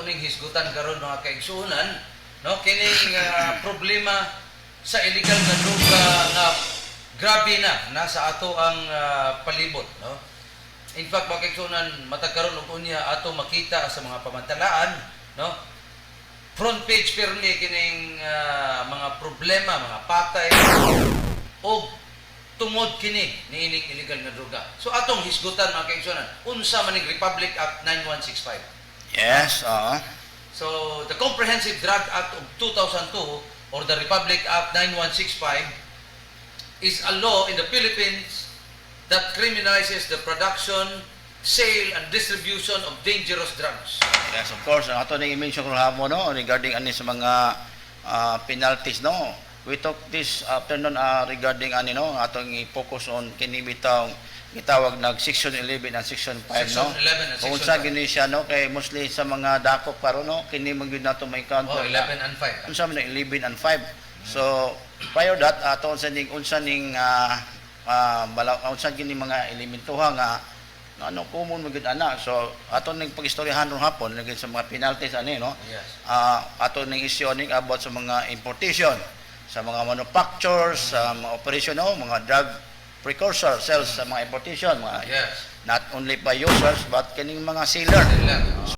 ning hisgutan karon mga kaigsuonan, no, kining problema sa illegal nga droga nga grabe na nasa ato ang palibot, no. In fact, mga kaigsuonan, matag karon og unya ato makita sa mga pamantalaan, no, front page pirmi kining mga problema, mga patay o tungod kini niining illegal nga droga. So atong hisgutan mga kaigsuonan, unsa man ning Republic Act 9165. Yes, So the Comprehensive Drug Act of 2002 or the Republic Act 9165 is a law in the Philippines that criminalizes the production, sale and distribution of dangerous drugs. yes, of course. Ato na i-mention ko hamo, no, regarding ani sa mga penalties, no. We talk this afternoon regarding ani, no, atong i-focus on kini bitawng gitawag nag section 11 and section 5, Section no. 11 and Kung section sa 5. gini siya, no, kay mostly sa mga dako paro, no, kini man gyud nato may count. Oh, 11 and 5. Unsa man 11 and 5. So prior that ato unsa ning unsa gini mga elementoha nga ano common magud ana. So ato ning pagistoryahan ron hapon lagi sa mga penalties ani, no. Yes. Ato ning issue ning about sa mga importation, sa mga manufacturers, sa mga operation, no, mga drug precursor sales sa mga importation, mga Yes. not only by users but kining mga seller. Sila.